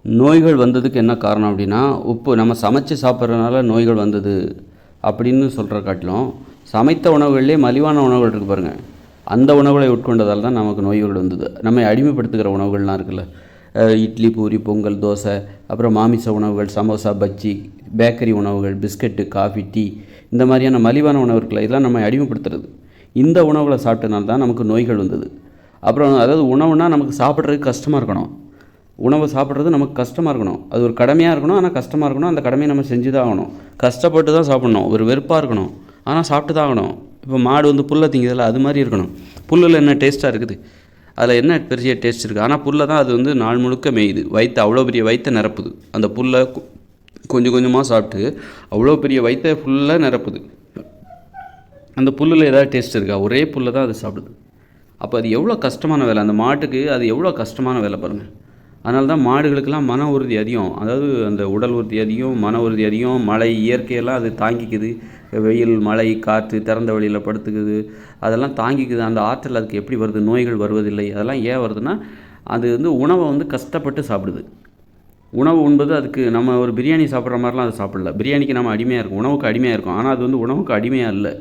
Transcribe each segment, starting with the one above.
நோய்கள் வந்ததுக்கு என்ன காரணம் அப்படின்னா, உப்பு நம்ம சமைச்சு சாப்பிட்றதுனால நோய்கள் வந்தது அப்படின்னு சொல்கிற காட்டிலும், சமைத்த உணவுகள்லேயே மலிவான உணவுகள் இருக்குது பாருங்கள், அந்த உணவுகளை உட்கொண்டதால் தான் நமக்கு நோய்கள் வந்தது. நம்மை அடிமைப்படுத்துகிற உணவுகள்லாம் இருக்குல்ல, இட்லி, பூரி, பொங்கல், தோசை, அப்புறம் மாமிச உணவுகள், சமோசா, பஜ்ஜி, பேக்கரி உணவுகள், பிஸ்கட்டு, காஃபி, டீ, இந்த மாதிரியான மலிவான உணவு இருக்குல்ல, இதெல்லாம் நம்மை அடிமைப்படுத்துறது. இந்த உணவுகளை சாப்பிட்டனால தான் நமக்கு நோய்கள் வந்தது. அப்புறம் அதாவது உணவுனா நமக்கு சாப்பிட்றதுக்கு கஷ்டமாக இருக்கணும். உணவை சாப்பிட்றது நமக்கு கஷ்டமாக இருக்கணும், அது ஒரு கடமையாக இருக்கணும். ஆனால் கஷ்டமாக இருக்கணும், அந்த கடமையை நம்ம செஞ்சு தான் ஆகணும். கஷ்டப்பட்டு தான் சாப்பிட்ணும், ஒரு வெறுப்பாக இருக்கணும், ஆனால் சாப்பிட்டு தான் ஆகணும். இப்போ மாடு வந்து புல்லை திங்குதில்ல, அது மாதிரி இருக்கணும். புல்லில் என்ன டேஸ்ட்டாக இருக்குது, அதில் என்ன பெரிய டேஸ்ட் இருக்குது, ஆனால் புல்லை தான் அது வந்து நாள் முழுக்க மேயுது. வயிற்று அவ்வளோ பெரிய வயிற்றை நிரப்புது. அந்த புல்லை கொஞ்சம் கொஞ்சமாக சாப்பிட்டு அவ்வளோ பெரிய வயிற்றை ஃபுல்லாக நிரப்புது. அந்த புல்லில் ஏதாவது டேஸ்ட் இருக்கா? ஒரே புல்லை தான் அது சாப்பிடுது. அப்போ அது எவ்வளோ கஷ்டமான வேலை, அந்த மாட்டுக்கு அது எவ்வளோ கஷ்டமான வேலை பாருங்கள். அதனால தான் மாடுகளுக்கெல்லாம் மன உறுதி அதிகம், அதாவது அந்த உடல் உறுதி அதிகம், மன உறுதி அதிகம். மழை இயற்கையெல்லாம் அது தாங்கிக்குது, வெயில், மழை, காற்று, திறந்த வழியில் படுத்துக்குது, அதெல்லாம் தாங்கிக்குது. அந்த ஆற்றல் அதுக்கு எப்படி வருது? நோய்கள் வருவதில்லை. அதெல்லாம் ஏன் வருதுன்னா, அது வந்து உணவை வந்து கஷ்டப்பட்டு சாப்பிடுது. உணவு உண்பது அதுக்கு நம்ம ஒரு பிரியாணி சாப்பிட்ற மாதிரிலாம் அது சாப்பிடல. பிரியாணிக்கு நம்ம அடிமையாக இருக்கும், உணவுக்கு அடிமையாக இருக்கும். ஆனால் அது வந்து உணவுக்கு அடிமையாக இல்லை.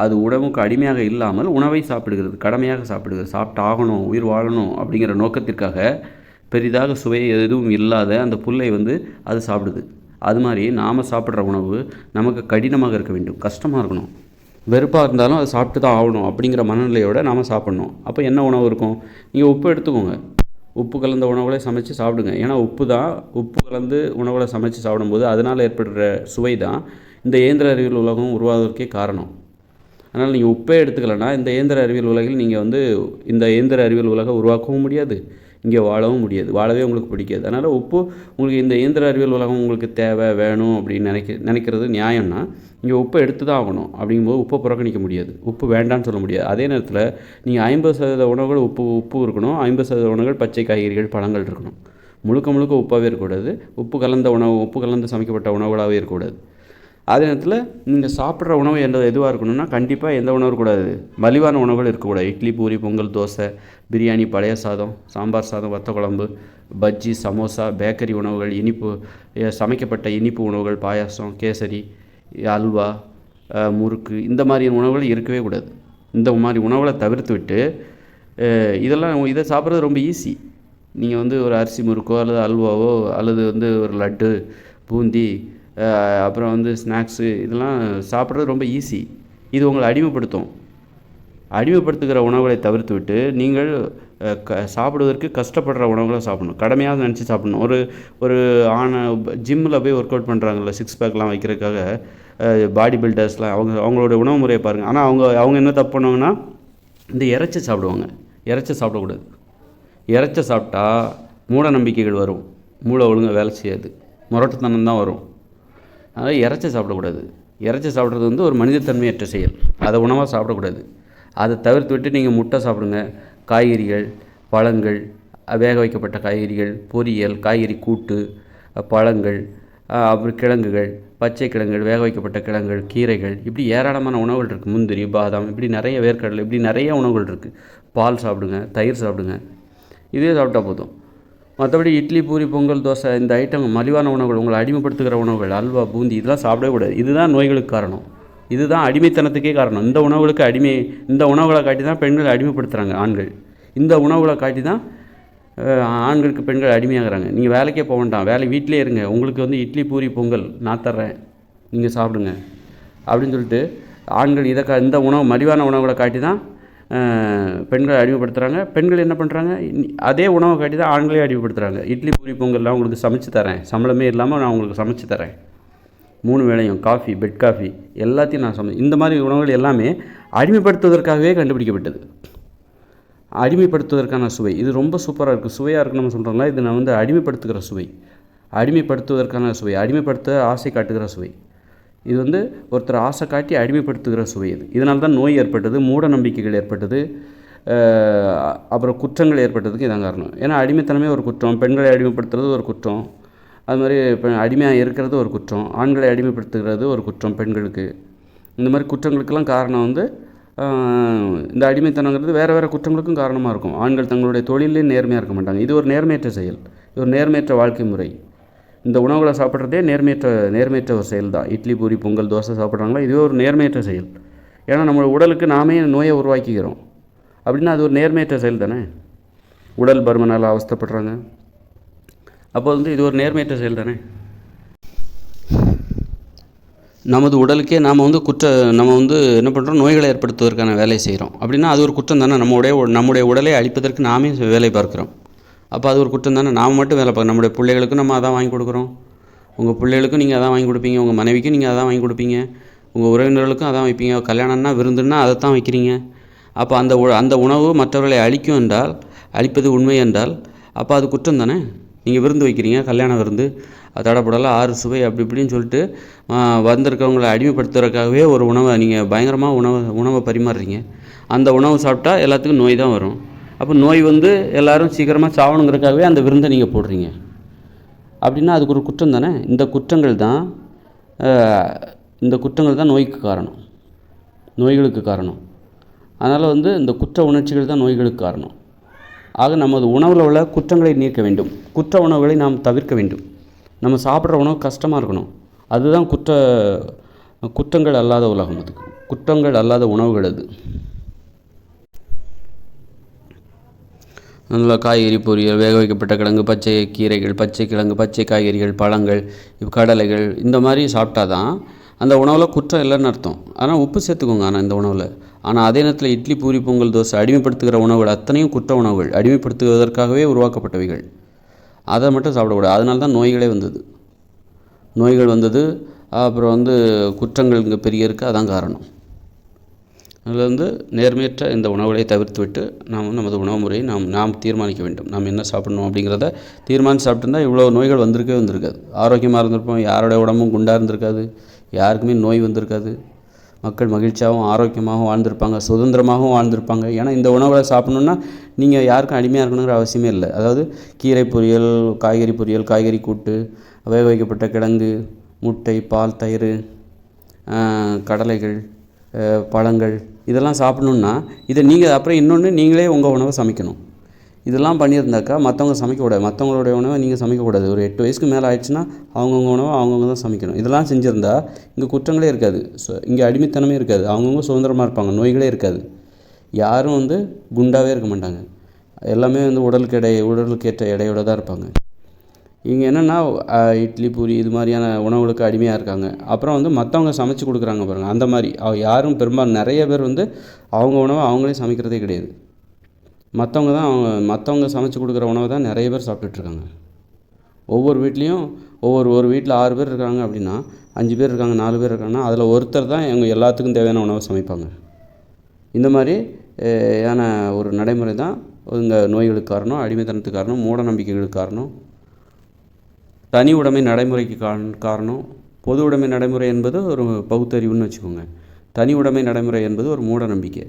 அது உணவுக்கு அடிமையாக இல்லாமல் உணவை சாப்பிடுகிறது, கடமையாக சாப்பிடுகிறது. சாப்பிட்டாகணும், உயிர் வாழணும் அப்படிங்கிற நோக்கத்திற்காக பெரிதாக சுவை எதுவும் இல்லாத அந்த புல்லை வந்து அது சாப்பிடுது. அது மாதிரி நாம் சாப்பிட்ற உணவு நமக்கு கடினமாக இருக்க வேண்டும், கஷ்டமாக இருக்கணும். வெறுப்பாக இருந்தாலும் அதை சாப்பிட்டு தான் ஆகணும் அப்படிங்கிற மனநிலையோடு நாம் சாப்பிட்ணும். அப்போ என்ன உணவு இருக்கும்? நீங்கள் உப்பு எடுத்துக்கோங்க, உப்பு கலந்த உணவுகளை சமைச்சு சாப்பிடுங்க. ஏன்னா உப்பு கலந்து உணவுகளை சமைச்சு சாப்பிடும்போது அதனால் ஏற்படுற சுவை தான் இந்த இயந்திர அறிவியல் உலகம் உருவாவதற்கே காரணம். அதனால் நீங்கள் உப்பே எடுத்துக்கலைன்னா இந்த இயந்திர அறிவியல் உலகில் நீங்கள் வந்து இந்த இயந்திர அறிவியல் உலகம் உருவாக்கவும் முடியாது, இங்கே வாழவும் முடியாது, வாழவே உங்களுக்கு பிடிக்காது. அதனால் உப்பு உங்களுக்கு இந்த இயந்திர அறிவியல் உலகம் உங்களுக்கு தேவை வேணும் அப்படின்னு நினைக்கிறது நியாயம்னா நீங்கள் உப்பை எடுத்து தான் ஆகணும். அப்படிங்கும்போது உப்பை புறக்கணிக்க முடியாது, உப்பு வேண்டான்னு சொல்ல முடியாது. அதே நேரத்தில் நீங்கள் 50% உணவுகள் உப்பு இருக்கணும், 50% உணவுகள் பச்சை காய்கறிகள், பழங்கள் இருக்கணும். முழுக்க உப்பாகவே இருக்கக்கூடாது, உப்பு கலந்து சமைக்கப்பட்ட உணவுகளாகவே இருக்கக்கூடாது. அதே நேரத்தில் நீங்கள் சாப்பிட்ற உணவு எதுவாக இருக்கணும்னா கண்டிப்பாக எந்த உணவு இருக்கக்கூடாது, மலிவான உணவுகள் இருக்கக்கூடாது. இட்லி, பூரி, பொங்கல், தோசை, பிரியாணி, பழைய சாதம், சாம்பார் சாதம், வத்த குழம்பு, பஜ்ஜி, சமோசா, பேக்கரி உணவுகள், சமைக்கப்பட்ட இனிப்பு உணவுகள், பாயாசம், கேசரி, அல்வா, முறுக்கு, இந்த மாதிரியான உணவுகள் இருக்கவே கூடாது. இந்த மாதிரி உணவுகளை தவிர்த்து விட்டு இதை சாப்பிட்றது ரொம்ப ஈஸி. நீங்கள் வந்து ஒரு அரிசி முறுக்கோ அல்லது அல்வாவோ அல்லது வந்து ஒரு லட்டு, பூந்தி, அப்புறம் வந்து ஸ்நாக்ஸு, இதெல்லாம் சாப்பிட்றது ரொம்ப ஈஸி. இது உங்களை அடிமைப்படுத்துகிற உணவுகளை தவிர்த்து விட்டு நீங்கள் சாப்பிடுவதற்கு கஷ்டப்படுற உணவுகளை சாப்பிடணும், கடமையாக நினச்சி சாப்பிடணும். ஒரு ஜிம்மில் போய் ஒர்க் அவுட் பண்ணுறாங்கல்ல, 6 பேக்லாம் வைக்கிறதுக்காக, பாடி பில்டர்ஸ்லாம் அவங்களோட உணவு முறையை பாருங்கள். ஆனால் அவங்க என்ன தப்பு பண்ணுவாங்கன்னா, இந்த இறைச்சி சாப்பிடுவாங்க. இறைச்சி சாப்பிடக்கூடாது. இறைச்சி சாப்பிட்டா மூட நம்பிக்கைகள் வரும், மூளை ஒழுங்காக வேலை செய்யாது, முரட்டுத்தனம் தான் வரும். அதனால் இறைச்சி சாப்பிடக்கூடாது. இறைச்சி சாப்பிட்றது வந்து ஒரு மனிதத்தன்மையற்ற செயல், அதை உணவாக சாப்பிடக்கூடாது. அதை தவிர்த்து விட்டு நீங்கள் முட்டை சாப்பிடுங்க, காய்கறிகள், பழங்கள், வேக வைக்கப்பட்ட காய்கறிகள், பொரியல், காய்கறி கூட்டு, பழங்கள், அப்புறம் கிழங்குகள், பச்சை கிழங்குகள், வேக வைக்கப்பட்ட கிழங்குகள், கீரைகள், இப்படி ஏராளமான உணவுகள் இருக்குது. முந்திரி, பாதாம், இப்படி நிறைய வேர்க்கடலை, இப்படி நிறைய உணவுகள் இருக்குது. பால் சாப்பிடுங்க, தயிர் சாப்பிடுங்க, இதே சாப்பிட்டா போதும். மற்றபடி இட்லி, பூரி, பொங்கல், தோசை, இந்த ஐட்டம் மலிவான உணவுகள், உங்களை அடிமைப்படுத்துகிற உணவுகள், அல்வா, பூந்தி, இதெல்லாம் சாப்பிடவே கூடாது. இதுதான் நோய்களுக்கு காரணம், இதுதான் அடிமைத்தனத்துக்கே காரணம். இந்த உணவுகளை காட்டி தான் பெண்களை அடிமைப்படுத்துகிறாங்க ஆண்கள். இந்த உணவுகளை காட்டி தான் ஆண்களுக்கு பெண்கள் அடிமையாகிறாங்க. நீங்கள் வேலைக்கே போக வேண்டாம், வீட்டிலே இருங்க, உங்களுக்கு வந்து இட்லி, பூரி, பொங்கல் நான் தர்றேன், நீங்கள் சாப்பிடுங்க அப்படின்னு சொல்லிட்டு ஆண்கள் இந்த மலிவான உணவுகளை காட்டி தான் பெண்களை அடிமைப்படுத்துகிறாங்க. பெண்கள் என்ன பண்ணுறாங்க, அதே உணவை காட்டி தான் ஆண்களே அடிமைப்படுத்துகிறாங்க. இட்லி, பூரி, பொங்கல்லாம் உங்களுக்கு சமைச்சு தரேன், சம்பளமே இல்லாமல் நான் உங்களுக்கு சமைச்சு தரேன், 3 வேளையும் காஃபி, பெட் காஃபி, எல்லாத்தையும் நான் இந்த மாதிரி உணவுகள் எல்லாமே அடிமைப்படுத்துவதற்காகவே கண்டுபிடிக்கப்பட்டது. அடிமைப்படுத்துவதற்கான சுவை இது ரொம்ப சூப்பராக இருக்குது, சுவையாக இருக்குன்னு நம்ம சொல்கிறோம்ல, இது நான் வந்து அடிமைப்படுத்துகிற சுவை, அடிமைப்படுத்துவதற்கான சுவை, அடிமைப்படுத்த ஆசை காட்டுகிற சுவை. இது வந்து ஒருத்தர் ஆசை காட்டி அடிமைப்படுத்துகிற சுவை. இதனால தான் நோய் ஏற்பட்டது, மூட நம்பிக்கைகள் ஏற்பட்டது, அப்புறம் குற்றங்கள் ஏற்பட்டதுக்கு இதான் காரணம். ஏன்னா அடிமைத்தனமே ஒரு குற்றம், பெண்களை அடிமைப்படுத்துறது ஒரு குற்றம், அது மாதிரி அடிமையாக இருக்கிறது ஒரு குற்றம், ஆண்களை அடிமைப்படுத்துகிறது ஒரு குற்றம் பெண்களுக்கு. இந்த மாதிரி குற்றங்களுக்கெல்லாம் காரணம் வந்து இந்த அடிமைத்தனங்கிறது வேறு குற்றங்களுக்கும் காரணமாக இருக்கும். ஆண்கள் தங்களுடைய தொழிலே நேர்மையாக இருக்க மாட்டாங்க, இது ஒரு நேர்மையற்ற செயல். இது ஒரு நேர்மையற்ற வாழ்க்கை முறை. இந்த உணவுகளை சாப்பிட்றதே நேர்மையற்ற ஒரு செயல் தான். இட்லி, பூரி, பொங்கல், தோசை சாப்பிட்றாங்களா, இதுவே ஒரு நேர்மையற்ற செயல். ஏன்னா நம்ம உடலுக்கு நாமே நோயை உருவாக்கிக்கிறோம். அப்படின்னா அது ஒரு நேர்மையற்ற செயல் தானே. உடல் பருமனால் அவஸ்தைப்படுறாங்க, அப்போ இது ஒரு நேர்மையற்ற செயல் தானே. நமது உடலுக்கே நாம் நம்ம என்ன பண்ணுறோம், நோய்களை ஏற்படுத்துவதற்கான வேலையை செய்கிறோம். அப்படின்னா அது ஒரு குற்றம் தானே. நம்முடைய உடலை அழிப்பதற்கு நாமே வேலை பார்க்குறோம். அப்போ அது ஒரு குற்றம் தானே. நாம் மட்டும் வேலை பார்க்குறோம். நம்முடைய பிள்ளைகளுக்கும் நம்ம அதான் வாங்கி கொடுக்குறோம். உங்கள் பிள்ளைகளுக்கும் நீங்கள் அதான் வாங்கி கொடுப்பீங்க, உங்கள் மனைவிக்கும் நீங்கள் அதான் வாங்கி கொடுப்பீங்க, உங்கள் உறவினர்களுக்கும் அதான் வைப்பீங்க. கல்யாணம்னா விருந்துன்னா அதை தான் வைக்கிறீங்க. அப்போ அந்த உணவு மற்றவர்களை அழிப்பது உண்மை என்றால் அப்போ அது குற்றம் தானே. நீங்கள் விருந்து வைக்கிறீங்க, கல்யாண விருந்து, தடப்படலாம் 6 சுவை அப்படி இப்படின்னு சொல்லிட்டு வந்திருக்கவங்களை அடிமைப்படுத்துறதுக்காகவே ஒரு உணவை நீங்கள் பயங்கரமாக உணவை பரிமாறுறீங்க. அந்த உணவு சாப்பிட்டா எல்லாத்துக்கும் நோய் தான் வரும். அப்போ நோய் எல்லோரும் சீக்கிரமாக சாவணுங்கிறதுக்காகவே அந்த விருந்தை நீங்கள் போடுறீங்க. அப்படின்னா அதுக்கு ஒரு குற்றம் தானே. இந்த குற்றங்கள் தான் நோய்களுக்கு காரணம். அதனால் இந்த குற்ற உணர்ச்சிகள் தான் நோய்களுக்கு காரணம். ஆக நமது உணவில் உள்ள குற்றங்களை நீக்க வேண்டும். குற்ற உணவுகளை நாம் தவிர்க்க வேண்டும். நம்ம சாப்பிட்ற உணவு கஷ்டமாக இருக்கணும். அதுதான் குற்றங்கள் அல்லாத உலகம். அது குற்றங்கள் அல்லாத உணவுகள். அது நல்லா காய்கறி பொரியல், வேக வைக்கப்பட்ட கிழங்கு, பச்சை கீரைகள், பச்சை கிழங்கு, பச்சை காய்கறிகள், பழங்கள், கடலைகள், இந்த மாதிரி சாப்பிட்டா தான் அந்த உணவில் குற்றம் இல்லைன்னு அர்த்தம். ஆனால் உப்பு சேர்த்துக்கோங்க ஆனால் இந்த உணவில். ஆனால் அதே நேரத்தில் இட்லி, பூரி, பொங்கல், தோசை அடிமைப்படுத்துகிற உணவுகள் அத்தனையும் குற்ற உணவுகள், அடிமைப்படுத்துவதற்காகவே உருவாக்கப்பட்டவைகள். அதை மட்டும் சாப்பிடக்கூடாது. அதனால தான் நோய்கள் வந்தது. அப்புறம் குற்றங்கள் இங்கே பெரிய இருக்குது. அதான் காரணம். அதில் நேர்மையற்ற இந்த உணவுகளை தவிர்த்து விட்டு நமது உணவு முறையை நாம் தீர்மானிக்க வேண்டும். நாம் என்ன சாப்பிடணும் அப்படிங்கிறத தீர்மானித்து சாப்பிட்டுருந்தா இவ்வளோ நோய்கள் வந்திருக்காது. ஆரோக்கியமாக இருந்திருப்போம். யாரோட உடம்பும் குண்டாக இருந்திருக்காது. யாருக்குமே நோய் வந்திருக்காது. மக்கள் மகிழ்ச்சியாகவும் ஆரோக்கியமாகவும் வாழ்ந்திருப்பாங்க, சுதந்திரமாகவும் வாழ்ந்திருப்பாங்க. ஏன்னா இந்த உணவுகளை சாப்பிட்ணுன்னா நீங்கள் யாருக்கும் அடிமையாக இருக்கணுங்கிற அவசியமே இல்லை. அதாவது கீரை பொரியல், காய்கறி பொரியல், காய்கறி கூட்டு, வேக வைக்கப்பட்ட கிழங்கு, முட்டை, பால், தயிர், கடலைகள், பழங்கள், இதெல்லாம் சாப்பிட்ணுன்னா இதை நீங்கள் அப்புறம் இன்னொன்று நீங்களே உங்கள் உணவை சமைக்கணும். இதெல்லாம் பண்ணியிருந்தாக்கா மற்றவங்க சமைக்கக்கூடாது. மற்றவங்களுடைய உணவை நீங்கள் சமைக்கக்கூடாது. ஒரு 8 வயசுக்கு மேலே ஆயிடுச்சுன்னா அவங்கவுங்க உணவை அவங்கவுங்க தான் சமைக்கணும். இதெல்லாம் செஞ்சுருந்தா இங்கே குற்றங்களே இருக்காது. இங்கே அடிமைத்தனமே இருக்காது. அவங்கவுங்க சுதந்திரமாக இருப்பாங்க. நோய்களே இருக்காது. யாரும் குண்டாகவே இருக்க மாட்டாங்க. எல்லாமே உடலுக்கேற்ற எடையோடு தான் இருப்பாங்க. இங்கே என்னென்னா இட்லி, பூரி இது மாதிரியான உணவுகளுக்கு அடிமையாக இருக்காங்க. அப்புறம் மற்றவங்க சமைச்சு கொடுக்குறாங்க பாருங்கள். அந்த மாதிரி யாரும் பெரும்பாலும் நிறைய பேர் அவங்க உணவை அவங்களே சமைக்கிறதே கிடையாது. மற்றவங்க சமைச்சு கொடுக்குற உணவை தான் நிறைய பேர் சாப்பிட்டுட்ருக்காங்க. ஒவ்வொரு வீட்லேயும் ஒரு வீட்டில் 6 பேர் இருக்காங்க அப்படின்னா 5 பேர் இருக்காங்க, 4 பேர் இருக்காங்கன்னா அதில் ஒருத்தர் தான் இவங்க எல்லாத்துக்கும் தேவையான உணவை சமைப்பாங்க. இந்த மாதிரி ஒரு நடைமுறை தான் இந்த நோய்களுக்கு காரணம், அடிமைத்தனத்துக்கு காரணம், மூட நம்பிக்கைகளுக்கு காரணம், தனி உடைமை நடைமுறைக்கு காரணம். பொது உடைமை நடைமுறை என்பது ஒரு பகுத்தறிவுன்னு வச்சுக்கோங்க. தனி உடைமை நடைமுறை என்பது ஒரு மூட நம்பிக்கை.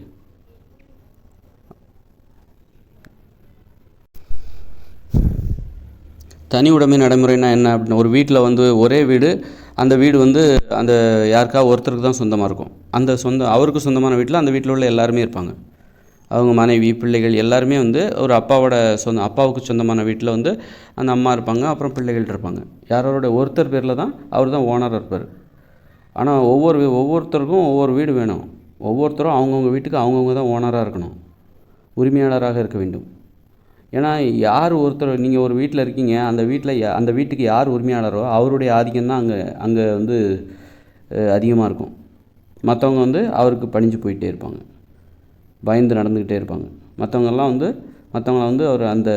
தனி உடைமை நடைமுறைனா என்ன அப்படின்னா, ஒரு வீட்டில் ஒரே வீடு, அந்த வீடு அந்த யாருக்காவது ஒருத்தருக்கு தான் சொந்தமாக இருக்கும். அவருக்கு சொந்தமான வீட்டில் அந்த வீட்டில் உள்ள எல்லாருமே இருப்பாங்க. அவங்க மனைவி, பிள்ளைகள் எல்லாருமே ஒரு அப்பாவுக்கு சொந்தமான வீட்டில் அந்த அம்மா இருப்பாங்க, அப்புறம் பிள்ளைகள் இருப்பாங்க. யாரோட ஒருத்தர் பேரில் தான் அவர் தான் ஓனராக இருப்பார். ஆனால் ஒவ்வொருத்தருக்கும் ஒவ்வொரு வீடு வேணும். ஒவ்வொருத்தரும் அவங்கவுங்க வீட்டுக்கு அவங்கவுங்க தான் ஓனராக இருக்கணும், உரிமையாளராக இருக்க வேண்டும். ஏன்னா நீங்கள் ஒரு வீட்டில் இருக்கீங்க, அந்த வீட்டுக்கு யார் உரிமையாளரோ அவருடைய ஆதிக்கம் தான் அங்கே அதிகமாக இருக்கும். மற்றவங்க அவருக்கு பணிஞ்சு போயிட்டே இருப்பாங்க, பயந்து நடந்துக்கிட்டே இருப்பாங்க. மற்றவங்கள அவர் அந்த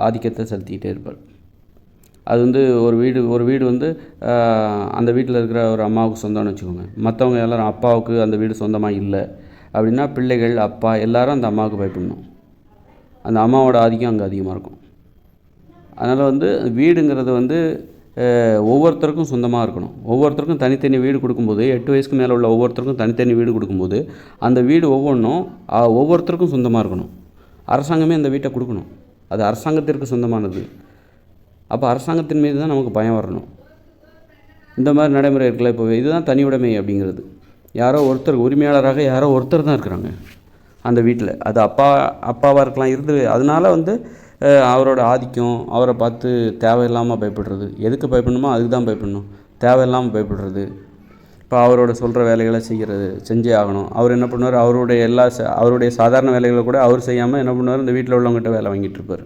ஆதிக்கத்தை செலுத்திக்கிட்டே இருப்பார். அது ஒரு வீடு அந்த வீட்டில் இருக்கிற ஒரு அம்மாவுக்கு சொந்தம்னு வச்சுக்கோங்க. மற்றவங்க எல்லோரும் அப்பாவுக்கு அந்த வீடு சொந்தமாக இல்லை அப்படின்னா பிள்ளைகள், அப்பா எல்லோரும் அந்த அம்மாவுக்கு பயப்படணும். அந்த அம்மாவோட ஆதிக்கம் அங்கே அதிகமாக இருக்கும். அதனால் வீடுங்கிறது ஒவ்வொருத்தருக்கும் சொந்தமாக இருக்கணும். ஒவ்வொருத்தருக்கும் தனித்தனி வீடு கொடுக்கும்போது, 8 வயசுக்கு மேலே உள்ள ஒவ்வொருத்தருக்கும் தனித்தனி வீடு கொடுக்கும்போது அந்த வீடு ஒவ்வொருத்தருக்கும் சொந்தமாக இருக்கணும். அரசாங்கமே அந்த வீட்டை கொடுக்கணும். அது அரசாங்கத்திற்கு சொந்தமானது. அப்போ அரசாங்கத்தின் மீது தான் நமக்கு பயம் வரணும். இந்த மாதிரி நடைமுறை இருக்குல்ல. இப்போ இதுதான் தனி உடைமை அப்படிங்கிறது. உரிமையாளராக யாரோ ஒருத்தர் தான் இருக்கிறாங்க அந்த வீட்டில். அது அப்பாவாக இருக்கலாம். அதனால் அவரோட ஆதிக்கம், அவரை பார்த்து தேவையில்லாமல் பயப்படுறது. எதுக்கு பயப்படணுமோ அதுக்கு தான் பயப்படணும், தேவையில்லாமல் பயப்படுறது. இப்போ அவரோட சொல்கிற வேலைகளை செஞ்சே ஆகணும். அவர் என்ன பண்ணுவார், அவருடைய சாதாரண வேலைகளை கூட அவர் செய்யாமல் என்ன பண்ணுவார், இந்த வீட்டில் உள்ளவங்ககிட்ட வேலை வாங்கிட்டு இருப்பார்.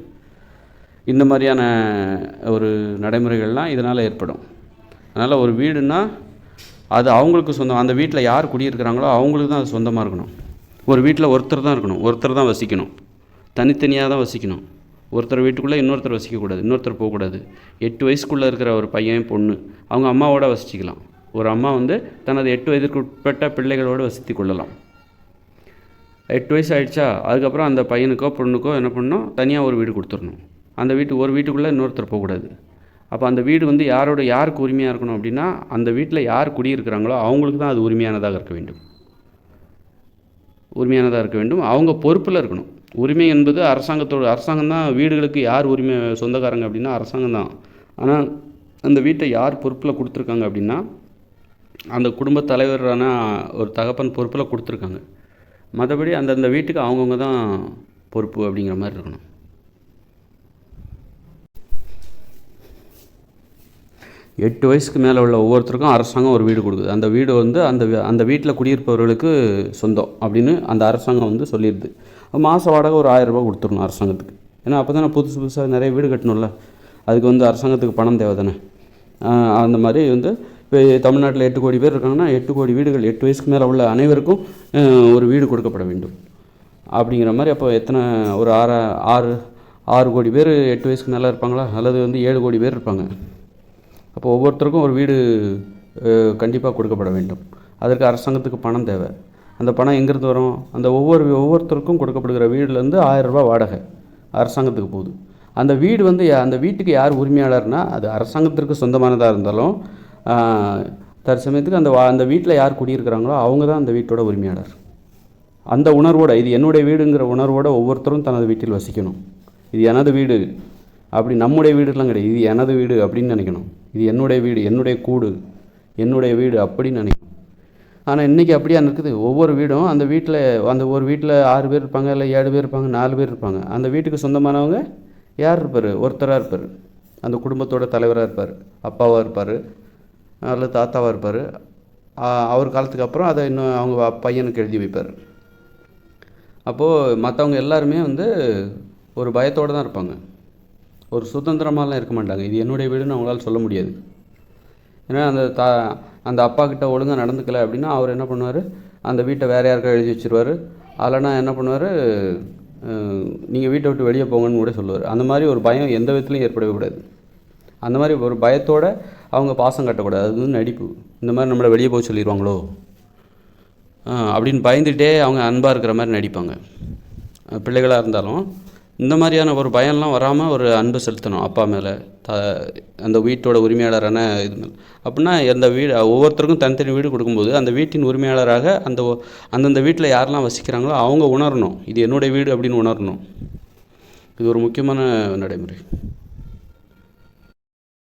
இந்த மாதிரியான ஒரு நடைமுறைகள்லாம் இதனால் ஏற்படும். அதனால் ஒரு வீடுன்னா அது அவங்களுக்கு சொந்தம். அந்த வீட்டில் யார் குடியிருக்கிறாங்களோ அவங்களுக்கு தான் அது சொந்தமாக இருக்கணும். ஒரு வீட்டில் ஒருத்தர் தான் இருக்கணும், ஒருத்தர் தான் வசிக்கணும், தனித்தனியாக தான் வசிக்கணும். ஒருத்தர் வீட்டுக்குள்ளே இன்னொருத்தர் வசிக்கக்கூடாது, இன்னொருத்தர் போகக்கூடாது. 8 வயசுக்குள்ளே இருக்கிற ஒரு பையன் பொண்ணு அவங்க அம்மாவோட வசிச்சிக்கலாம். ஒரு அம்மா தனது 8 வயதிற்கு உட்பட்ட பிள்ளைகளோடு வசித்து கொள்ளலாம். 8 வயசு ஆகிடுச்சா அதுக்கப்புறம் அந்த பையனுக்கோ பொண்ணுக்கோ என்ன பண்ணணும், தனியாக ஒரு வீடு கொடுத்துடணும். அந்த வீட்டுக்குள்ளே இன்னொருத்தர் போகக்கூடாது. அப்போ அந்த வீடு யாருக்கு உரிமையாக இருக்கணும் அப்படின்னா, அந்த வீட்டில் யார் குடியிருக்கிறாங்களோ அவங்களுக்கு தான் அது உரிமையானதாக இருக்க வேண்டும். அவங்க பொறுப்பில் இருக்கணும். உரிமை என்பது அரசாங்கம் தான். வீடுகளுக்கு யார் உரிமை சொந்தக்காரங்க அப்படின்னா அரசாங்கம் தான். ஆனால் அந்த வீட்டை யார் பொறுப்பில் கொடுத்துருக்காங்க அப்படின்னா, அந்த குடும்ப தலைவரான ஒரு தகப்பன் பொறுப்பில் கொடுத்துருக்காங்க. மற்றபடி அந்தந்த வீட்டுக்கு அவங்கவுங்க தான் பொறுப்பு அப்படிங்கிற மாதிரி இருக்கணும். 8 வயசுக்கு மேலே உள்ள ஒவ்வொருத்தருக்கும் அரசாங்கம் ஒரு வீடு கொடுக்குது. அந்த வீடு அந்த வீட்டில் குடியிருப்பவர்களுக்கு சொந்தம் அப்படின்னு அந்த அரசாங்கம் சொல்லிடுது. மாத வாடகை ஒரு 1000 ரூபா கொடுத்துடணும் அரசாங்கத்துக்கு. ஏன்னா அப்போ தானே புதுசாக நிறைய வீடு கட்டணும்ல, அதுக்கு அரசாங்கத்துக்கு பணம் தேவை தானே. அந்த மாதிரி இப்போ தமிழ்நாட்டில் 8 கோடி பேர் இருக்காங்கன்னா 8 கோடி வீடுகள் 8 வயசுக்கு மேலே உள்ள அனைவருக்கும் ஒரு வீடு கொடுக்கப்பட வேண்டும் அப்படிங்கிற மாதிரி. அப்போ எத்தனை ஒரு 6 கோடி பேர் 8 வயசுக்கு மேலே இருப்பாங்களா, அல்லது 7 கோடி பேர் இருப்பாங்க. அப்போ ஒவ்வொருத்தருக்கும் ஒரு வீடு கண்டிப்பாக கொடுக்கப்பட வேண்டும். அதற்கு அரசாங்கத்துக்கு பணம் தேவை. அந்த பணம் எங்கேருந்து வரும், அந்த ஒவ்வொருத்தருக்கும் கொடுக்கப்படுகிற வீடுலேருந்து 1000 ரூபா வாடகை அரசாங்கத்துக்கு போகுது. அந்த வீடு அந்த வீட்டுக்கு யார் உரிமையாளர்னால் அது அரசாங்கத்திற்கு சொந்தமானதாக இருந்தாலும் தற்சமயத்துக்கு அந்த வீட்டில் யார் குடியிருக்கிறாங்களோ அவங்க தான் அந்த வீட்டோட உரிமையாளர். அந்த உணர்வோடு, இது என்னுடைய வீடுங்கிற உணர்வோடு ஒவ்வொருத்தரும் தனது வீட்டில் வசிக்கணும். இது எனது வீடு அப்படி, நம்முடைய வீடுலாம் கிடையாது, இது எனது வீடு அப்படின்னு நினைக்கணும். இது என்னுடைய வீடு, என்னுடைய கூடு, என்னுடைய வீடு அப்படின்னு நினைக்கணும். ஆனால் இன்றைக்கி அப்படியா இருக்குது. ஒவ்வொரு வீடும் அந்த ஒரு வீட்டில் 6 பேர் இருப்பாங்க, இல்லை 7 பேர் இருப்பாங்க, 4 பேர் இருப்பாங்க. அந்த வீட்டுக்கு சொந்தமானவங்க யார் இருப்பார், ஒருத்தராக இருப்பார். அந்த குடும்பத்தோட தலைவராக இருப்பார், அப்பாவாக இருப்பார், அல்லது தாத்தாவாக இருப்பார். அவர் காலத்துக்கு அப்புறம் அதை இன்னும் அவங்க பையனுக்கு எழுதி வைப்பார். அப்போது மற்றவங்க எல்லாருமே ஒரு பயத்தோடு தான் இருப்பாங்க. ஒரு சுதந்திரமாலாம் இருக்க மாட்டாங்க. இது என்னுடைய வீடுன்னு அவங்களால சொல்ல முடியாது. ஏன்னா அந்த அப்பா கிட்ட ஒழுங்காக நடந்துக்கலை அப்படின்னா அவர் என்ன பண்ணுவார், அந்த வீட்டை வேறு யாருக்கா எழுதி வச்சுருவார். இல்லைனா என்ன பண்ணுவார், நீங்கள் வீட்டை விட்டு வெளியே போங்கன்னு கூட சொல்லுவார். அந்த மாதிரி ஒரு பயம் எந்த விதத்துலையும் ஏற்படவே கூடாது. அந்த மாதிரி ஒரு பயத்தோடு அவங்க பாசம் காட்டக்கூடாது. அது நடிப்பு. இந்த மாதிரி நம்மளை வெளியே போக சொல்லிடுவாங்களோ அப்படின்னு பயந்துகிட்டே அவங்க அன்பாக இருக்கிற மாதிரி நடிப்பாங்க. பிள்ளைகளாக இருந்தாலும் இந்த மாதிரியான ஒரு பயம்லாம் வராமல் ஒரு அன்பு செலுத்தணும் அப்பா மேலே, அந்த வீட்டோட உரிமையாளரான இது மேலே. அப்படின்னா அந்த வீடு ஒவ்வொருத்தருக்கும் தனித்தனி வீடு கொடுக்கும்போது அந்த வீட்டின் உரிமையாளராக அந்தந்த வீட்டில் யாரெல்லாம் வசிக்கிறாங்களோ அவங்க உணரணும், இது என்னுடைய வீடு அப்படின்னு உணரணும். இது ஒரு முக்கியமான நடைமுறை.